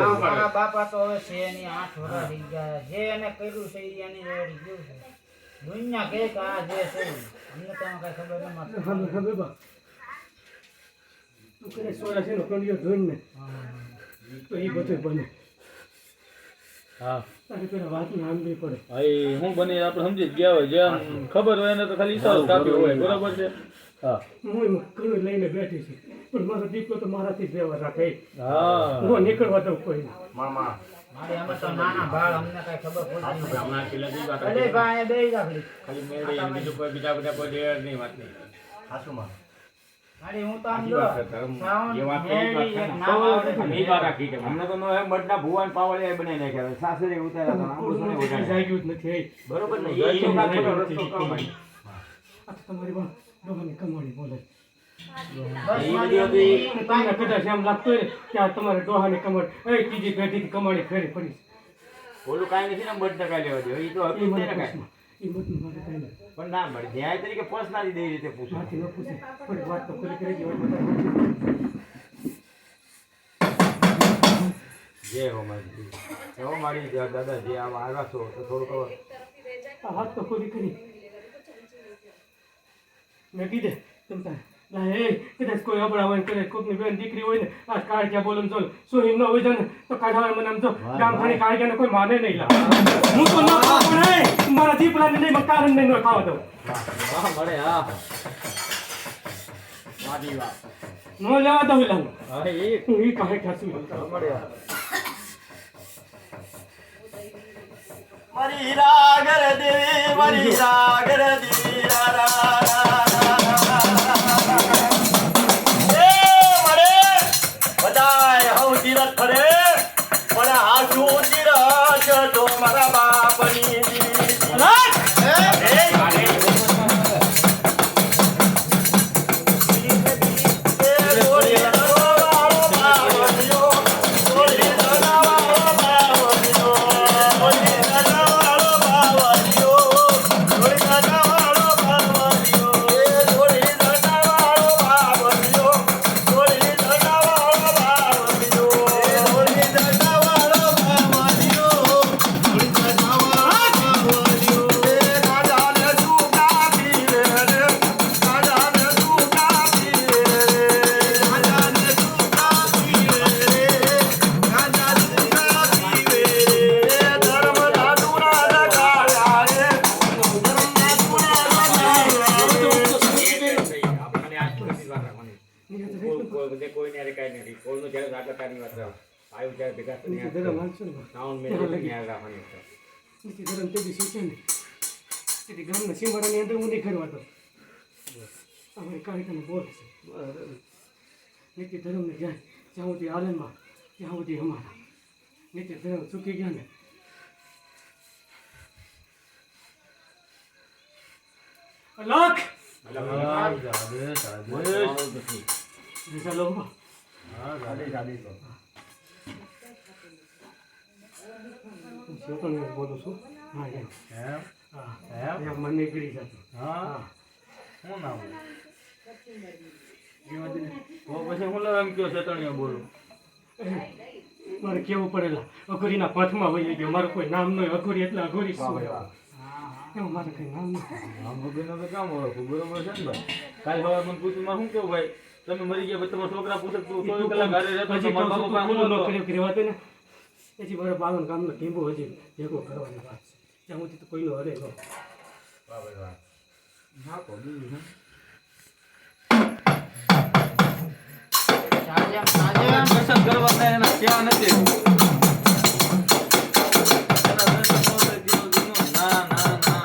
મારા બાપા તો હવે છે એની 8 વર્ષ થઈ ગયા જે એને કર્યું છે એની રેડી ગયું છે દુનિયા કે આ જે છે અમને તો કઈ ખબર ન મારે ખબર બા તું કરે સોરા છે નો કોડિયો ધોઈને તો ઈ બધું બને હા તારે પેલા વાત ની આંબી પડે ભાઈ હું બને આપણે સમજી જ ગયા હોય જેમ ખબર હોય એને તો ખાલી ઈશારો કાપ્યો હોય બરાબર છે હા હું કણું લઈને બેઠી છું પણ મારો દીકરો તો મારાથી જ વ્યવહાર રાખે હા હું નીકળવા દઉં કોઈ મામા મારે અમે તો નાના બાળ અમને કઈ ખબર પડતી નથી હમણાં પેલા દી વાત અલે ભાઈ બેહી જા ખાલી મેળે એમ બીજું કોઈ બીજા બધા કોઈ દેર નહીં વાત નહીં હાસુમાં મારી હું તો આમ જો જે વાત કરી નહીં વાત રાખી કે અમને તો નો એમ બડના ભુવાન પાવળિયા બનાવી નાખ્યા સાસરે ઉતાર્યા તો આંબુ સુને ઉતાર્યા જાગ્યું જ નથી બરોબર ને એ તો કાચો રસ્તો કમાઈ આ તો તમારી બા ડોહાની કમાણી બોલે બસ કદાચ એમ લાગતું હોય કે આ તમારે ડોહાની કમાણી ત્રીજી પેઢીથી કમાણી ફેરી પડી ઓલું કાંઈ નથી ને બડના કાંઈ લેવા દે એ તો હકીકત છે ને કાંઈ એ બધું મારે કઈ નહીં પણ ના મળે ન્યાય તરીકે પર્સનલી દે રીતે પૂછો સાથી ન પૂછે પણ વાત તો પૂરી કરી દેવાની જય હો મારી હો મારી દાદા જે આવા આવ્યા છો તો થોડુંક આ વાત તો પૂરી કરી મેં કીધે તમ તારે એ કદાચ કોઈ અબડા હોય કદાચ કોકની બેન દીકરી હોય ને આ કાળજા બોલમ ચાલ શું હિમ ન હોય છે ને તો કાઢવા મને આમ જો ગામ ખાની કાળજાને કોઈ માને નહીં લા હું તો ન ખાવ પણ મારા દીપડાને નહીં મકાન નહીં ન ખાવા દઉં વાહ મળે હા મારી વાત ન લેવા દઉં લાવ હા એ હું ઈ કાહે ખાસું મળે મારી રાગર દેવી મારી રાગર દેવી બધાય હઉ ધીરજ ફરે પણ હાસુ ધીરજ તો મારા બાપની ગામના સીમાડાની અંદર હું નહીં કરવા દઉં અમારી કાર્યક્રમ બોલ છે નીતિ ધર્મને જાય જ્યાં સુધી આનંદમાં ત્યાં સુધી અમારા નીતિ ધર્મ ચૂકી ગયા ને લાખ ચાલો બોલું છું હા એમ હા મને નીકળી જતો હા હું ના બોલું પછી હું એમ કયો ચેતણીઓ બોલું મારે કેવું પડેલા અઘોરીના પથમાં વહી ગયો મારું કોઈ નામ નહીં અઘોરી એટલે અઘોરી શું એવું મારે કઈ નામ નહીં આમ વગરનો તો કામ ઓળખું બરોબર છે ને ભાઈ કાલ સવાર મને પૂછ્યું મારે શું કેવું ભાઈ તમે મરી ગયા પછી તમારા છોકરા પૂછે તું 24 કલાક ઘરે રહેતો હજી મારા બાપા પાસે હું નહોતો. કહેવાતું ને પછી મારા બાવન ગામનો ટીંબો હજી ભેગો કરવાની વાત છે ત્યાં સુધી તો કોઈનો હરે ન હા તો બીજું છે દર્શન કરવા એના ક્યાં નથી ના ના ના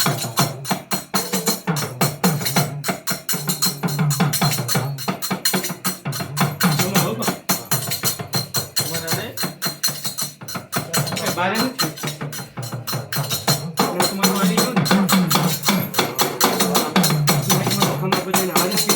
બારે નથી તમારું વાળી ગયો ને ખમા બધાને હારે છે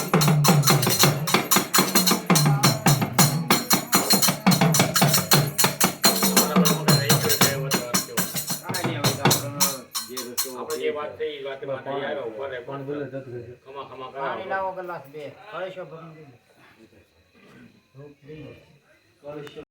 પાણી લાવો ગ્લાસ બે કળશો ભરી દીધો